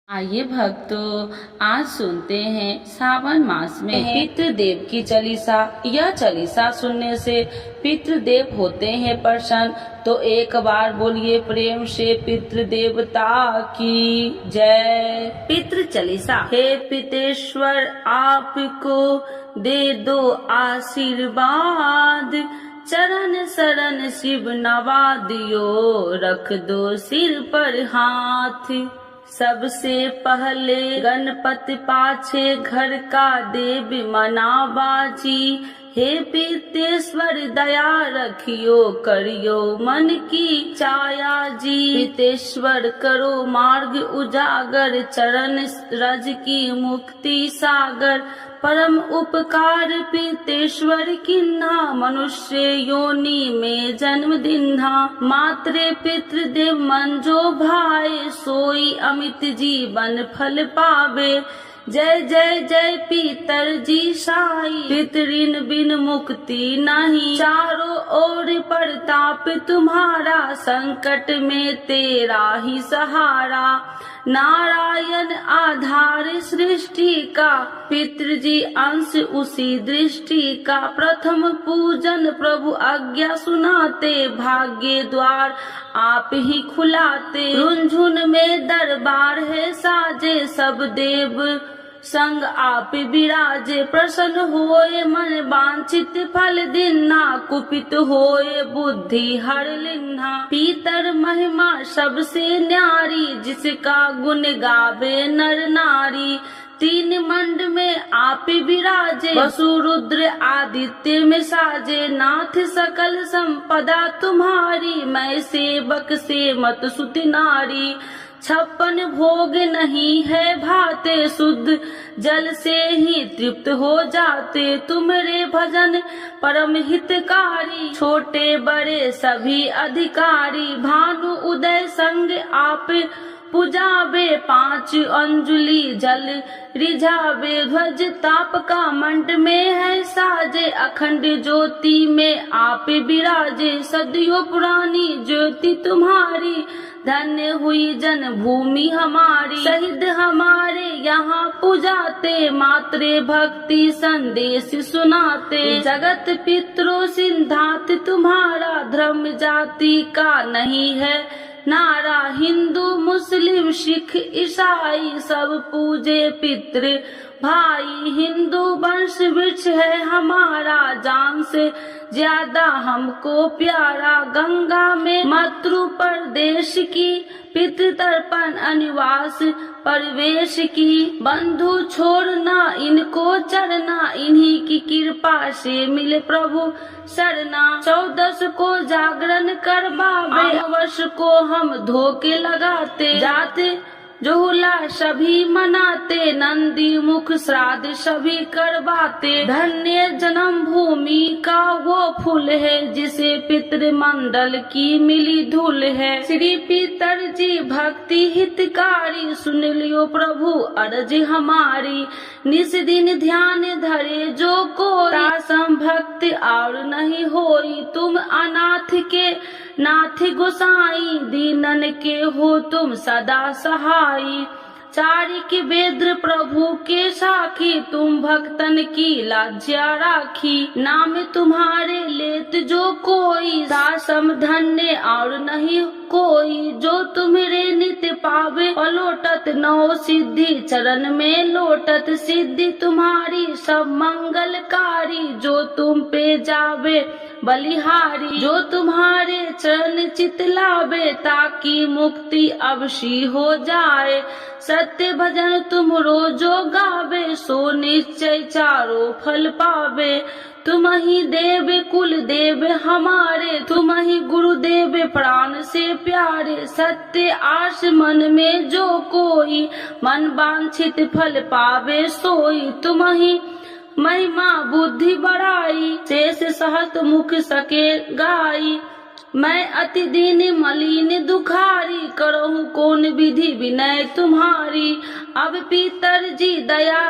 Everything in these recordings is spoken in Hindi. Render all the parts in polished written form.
आइए भक्तों, आज सुनते हैं सावन मास में पितृदेव की चालीसा। यह चालीसा सुनने से पितृदेव होते हैं प्रसन्न। तो एक बार बोलिए प्रेम से पितृदेवता की जय। पितृ चालीसा। हे पितेश्वर, आपको दे दो आशीर्वाद, चरण शरण शिव नवा दियो, रख दो सिर पर हाथ। सबसे पहले गणपति, पाछे घर का देव मनाबाजी। हे पितेश्वर, दया रखियो, करियो मन की चाया जी। पितेश्वर, करो मार्ग उजागर, चरण रज की मुक्ति सागर। परम उपकार पितेश्वर किन्हा, मनुष्य योनि में जन्म दिन्हा। मात्रे पितृदेव मन जो भाए, सोई अमित जीवन फल पावे। जय जय जय पितर जी साई, पितरिन बिन मुक्ति नहीं। चारों ओर प्रताप तुम्हारा, संकट में तेरा ही सहारा। नारायण आधार सृष्टि का, पितृजी अंश उसी दृष्टि का। प्रथम पूजन प्रभु आज्ञा सुनाते, भाग्य द्वार आप ही खुलाते। रुंझुन में दरबार है साजे, सब देव संग आप विराजे। प्रसन्न होए मन वांछित फल दिन्हा, कुपित होए बुद्धि हर लिन्हा। पीतर महिमा सबसे न्यारी, जिसका गुण गावे नर नारी। तीन मंड में आप विराजे, वसु रुद्र आदित्य में साजे। नाथ सकल संपदा तुम्हारी, मैं सेवक से मत सुत नारी। 56 भोग नहीं है भाते, शुद्ध जल से ही तृप्त हो जाते। तुमरे भजन परम हितकारी, छोटे बड़े सभी अधिकारी। भानु उदय संग आप पुजावे, 5 अंजुलि जल रिझावे। ध्वज ताप का मंड में है साजे, अखंड ज्योति में आप विराजे। सदियों पुरानी ज्योति तुम्हारी, धन्य हुई जन्मभूमि हमारी। शहीद हमारे यहाँ पुजाते, मात्रे भक्ति संदेश सुनाते। जगत पितरो सिद्धांत तुम्हारा, धर्म जाति का नहीं है नारा। हिंदू मुस्लिम सिख ईसाई, सब पूजे पितृ भाई। हिंदू वंश वृक्ष है हमारा, जान से ज्यादा हमको प्यारा। गंगा में मातृ प्रदेश की, पितृतर्पण अनिवास प्रवेश की। बंधु छोड़ना इनको चरना, इन्हीं की कृपा से मिले प्रभु शरणा। 14 को जागरण करवावे, वर्ष को हम धोखे लगाते जाते। जोहुला सभी मनाते, नंदी मुख श्राद्ध सभी करवाते। धन्य जन्म भूमि का वो फूल है, जिसे पितृमंडल की मिली धूल है। श्री पितर जी भक्ति हितकारी, सुन लियो प्रभु अर्ज हमारी। निस दिन ध्यान धरे जो कोई, सम भक्त और नहीं होई। तुम अनाथ के नाथ गोसाई, दीनन के हो तुम सदा सहाई। चारिक वेद प्रभु के साखी, तुम भक्तन की लाज्या राखी। नाम तुम्हारे लेत जो कोई, दासम धन्य और नहीं कोई। जो तुम्हारे नित्य पावे, पलोटत 9 सिद्धि चरण में लोटत। सिद्धि तुम्हारी सब मंगलकारी, जो तुम पे जावे बलिहारी। जो तुम्हारे चरण चित लावे, ताकि मुक्ति अवश्य हो जाए। सत्य भजन तुम रोजो गावे, सो निश्चय चारों फल पावे। तुम ही देव कुल देव हमारे, तुम ही गुरुदेव प्राण से प्यारे। सत्य आस मन में जो कोई, मन वांछित फल पावे सोई। तुम ही महिमा बुद्धि बढ़ाई, शेष सहत मुख सके गाई। मैं अति दीन मलिन दुखारी, करहूँ कौन विधि विनय तुम्हारी। अब पितर जी दया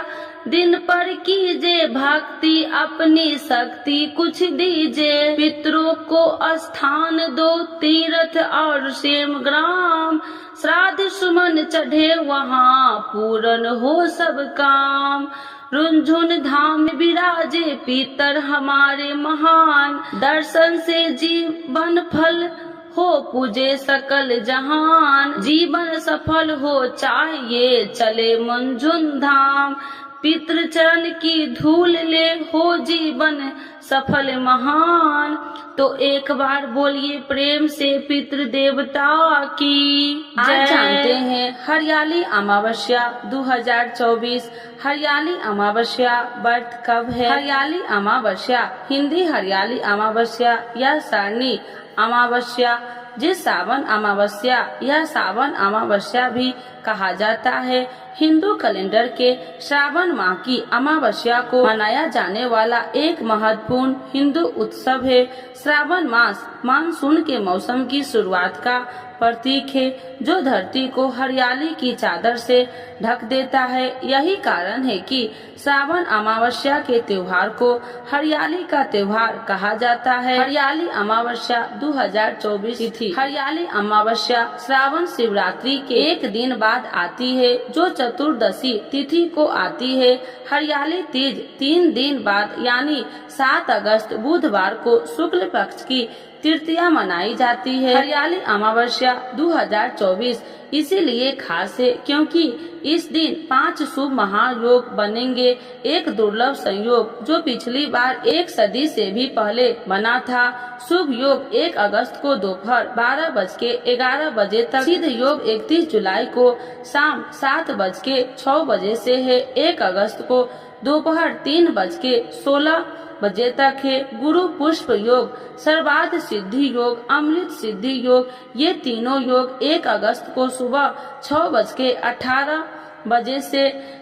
दिन पर कीजे भक्ति अपनी शक्ति कुछ दीजे। पितरों को स्थान दो तीर्थ और सेम ग्राम, श्राद्ध सुमन चढ़े वहाँ पूर्ण हो सब काम। रुंझुन धाम में विराजे पितर हमारे महान, दर्शन से जीवन फल हो पूजे सकल जहान। जीवन सफल हो चाहिए चले मंझुन धाम, पितृ चरण की धूल ले हो जीवन सफल महान। तो एक बार बोलिए प्रेम से पितृ देवता की आज जानते हैं हरियाली अमावस्या 2024। हरियाली अमावस्या व्रत कब है? हरियाली अमावस्या हिंदी हरियाली अमावस्या या सरनी अमावस्या, जिस सावन अमावस्या या सावन अमावस्या भी कहा जाता है, हिंदू कैलेंडर के श्रावण माह की अमावस्या को मनाया जाने वाला एक महत्वपूर्ण हिंदू उत्सव है। श्रावण मास मानसून के मौसम की शुरुआत का प्रतीक है, जो धरती को हरियाली की चादर से ढक देता है। यही कारण है कि श्रावण अमावस्या के त्योहार को हरियाली का त्योहार कहा जाता है। हरियाली अमावस्या 2024 तिथि। हरियाली अमावस्या श्रावण शिवरात्रि के एक दिन बाद आती है, जो चतुर्दशी तिथि को आती है। हरियाली तीज 3 दिन बाद यानी 7 अगस्त बुधवार को शुक्ल पक्ष की तृतीया मनाई जाती है। हरियाली अमावस्या 2024 इसीलिए खास है क्योंकि इस दिन 5 शुभ महायोग बनेंगे। एक दुर्लभ संयोग जो पिछली बार 1 सदी से भी पहले बना था। शुभ योग 1 अगस्त को दोपहर 12:11 बजे तक, सिद्ध योग 31 जुलाई को शाम 7:06 से है। 1 अगस्त को दोपहर 3:16 बजे तक है। गुरु पुष्प योग, सर्वार्थ सिद्धि योग, अमृत सिद्धि योग, ये तीनों योग 1 अगस्त को सुबह 6:18 बजे से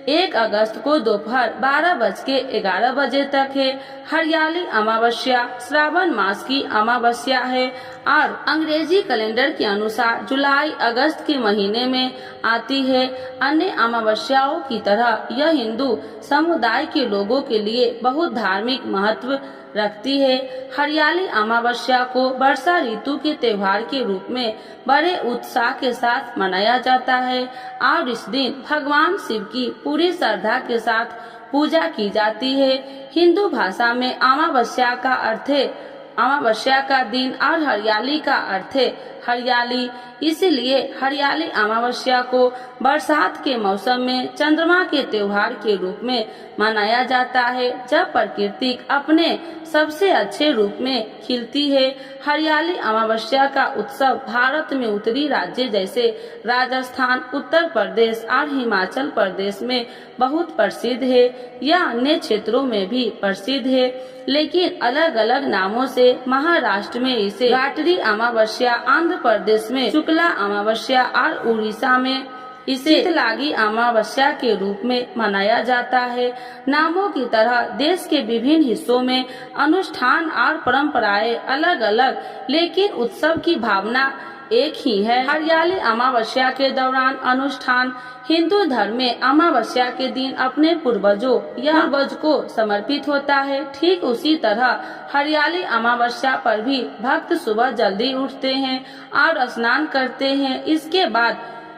1 अगस्त को दोपहर 12:11 बजे तक है। हरियाली अमावस्या श्रावण मास की अमावस्या है और अंग्रेजी कैलेंडर के अनुसार जुलाई अगस्त के महीने में आती है। अन्य अमावस्याओं की तरह यह हिंदू समुदाय के लोगों के लिए बहुत धार्मिक महत्व रखती है। हरियाली अमावस्या को वर्षा ऋतु के त्योहार के रूप में बड़े उत्साह के साथ मनाया जाता है और इस दिन भगवान शिव की पूरी श्रद्धा के साथ पूजा की जाती है। हिंदू भाषा में अमावस्या का अर्थ है अमावस्या का दिन और हरियाली का अर्थ है हरियाली। इसलिए हरियाली अमावस्या को बरसात के मौसम में चंद्रमा के त्योहार के रूप में मनाया जाता है, जब प्रकृति अपने सबसे अच्छे रूप में खिलती है। हरियाली अमावस्या का उत्सव भारत में उत्तरी राज्य जैसे राजस्थान, उत्तर प्रदेश और हिमाचल प्रदेश में बहुत प्रसिद्ध है। यह अन्य क्षेत्रों में भी प्रसिद्ध है, लेकिन अलग अलग नामों से। महाराष्ट्र में इसे गाटरी अमावस्या, आंध्र प्रदेश में शुक्ला अमावस्या और उड़ीसा में इसे शीतलागी अमावस्या के रूप में मनाया जाता है। नामों की तरह देश के विभिन्न हिस्सों में अनुष्ठान और परंपराएं अलग अलग, लेकिन उत्सव की भावना एक ही है। हरियाली अमावस्या के दौरान अनुष्ठान हिंदू धर्म में अमावस्या के दिन अपने पूर्वजों या पूर्वज को समर्पित होता है। ठीक उसी तरह हरियाली अमावस्या पर भी भक्त सुबह जल्दी उठते हैं और स्नान करते हैं। इसके बाद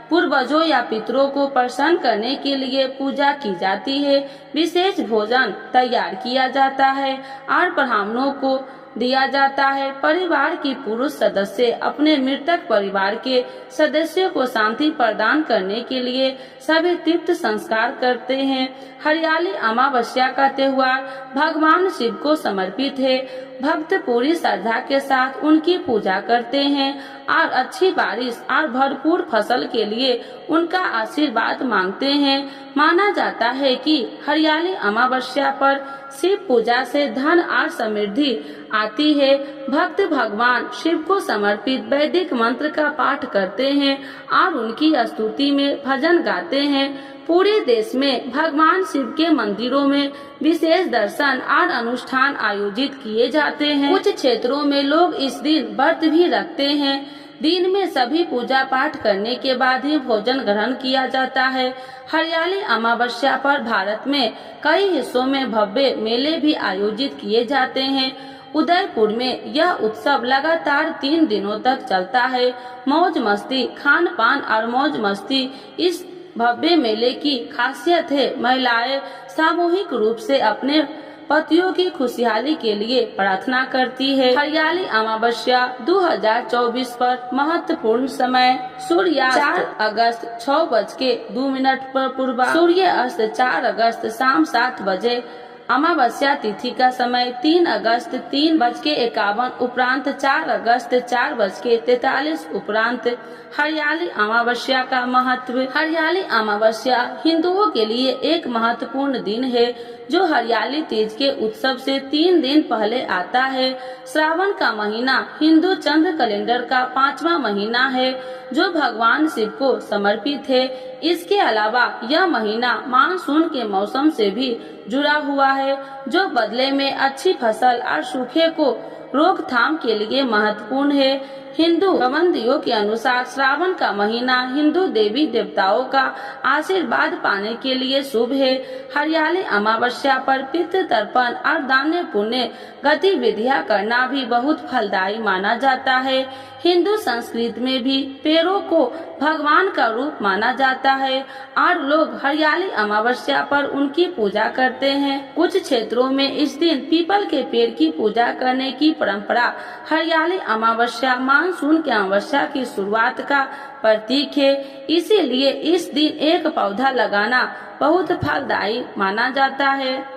पूर्वजों या पितरों को प्रसन्न करने के लिए पूजा की जाती है। विशेष भोजन तैयार किया जाता है और ब्राह्मणों को दिया जाता है। परिवार की पुरुष सदस्य अपने मृतक परिवार के सदस्यों को शांति प्रदान करने के लिए सभी तीर्थ संस्कार करते हैं। हरियाली अमावस्या का त्योहार भगवान शिव को समर्पित है। भक्त पूरी श्रद्धा के साथ उनकी पूजा करते हैं और अच्छी बारिश और भरपूर फसल के लिए उनका आशीर्वाद मांगते हैं। माना जाता है कि हरियाली अमावस्या पर शिव पूजा से धन और समृद्धि आती है। भक्त भगवान शिव को समर्पित वैदिक मंत्र का पाठ करते हैं और उनकी स्तुति में भजन गाते हैं। पूरे देश में भगवान शिव के मंदिरों में विशेष दर्शन और अनुष्ठान आयोजित किए जाते हैं। कुछ क्षेत्रों में लोग इस दिन व्रत भी रखते हैं। दिन में सभी पूजा पाठ करने के बाद ही भोजन ग्रहण किया जाता है। हरियाली अमावस्या पर भारत में कई हिस्सों में भव्य मेले भी आयोजित किए जाते हैं। उदयपुर में यह उत्सव लगातार 3 दिनों तक चलता है। मौज मस्ती, खान पान और मौज मस्ती इस भव्य मेले की खासियत है। महिलाएं सामूहिक रूप से अपने पतियों की खुशहाली के लिए प्रार्थना करती है। हरियाली अमावस्या 2024 पर महत्वपूर्ण समय सूर्यास्त 4 अगस्त 6:02 पर पूर्व, सूर्य अस्त 4 अगस्त शाम 7 बजे। अमावस्या तिथि का समय 3 अगस्त 3:51 उपरांत 4 अगस्त 4:43 उपरांत। हरियाली अमावस्या का महत्व। हरियाली अमावस्या हिंदुओं के लिए एक महत्वपूर्ण दिन है जो हरियाली तीज के उत्सव से 3 दिन पहले आता है। श्रावण का महीना हिंदू चंद्र कैलेंडर का 5वां महीना है जो भगवान शिव को समर्पित है। इसके अलावा यह महीना मानसून के मौसम से भी जुड़ा हुआ है जो बदले में अच्छी फसल और सूखे को रोकथाम के लिए महत्वपूर्ण है। हिंदू प्रबंधियों के अनुसार श्रावण का महीना हिंदू देवी देवताओं का आशीर्वाद पाने के लिए शुभ है। हरियाली अमावस्या पर पितृ तर्पण और दान पुण्य गतिविधियां करना भी बहुत फलदायी माना जाता है। हिंदू संस्कृति में भी पेड़ों को भगवान का रूप माना जाता है और लोग हरियाली अमावस्या पर उनकी पूजा करते हैं। कुछ क्षेत्रों में इस दिन पीपल के पेड़ की पूजा करने की परंपरा। हरियाली अमावस्या मानसून की अमावस्या की शुरुआत का प्रतीक है, इसीलिए इस दिन एक पौधा लगाना बहुत फलदायी माना जाता है।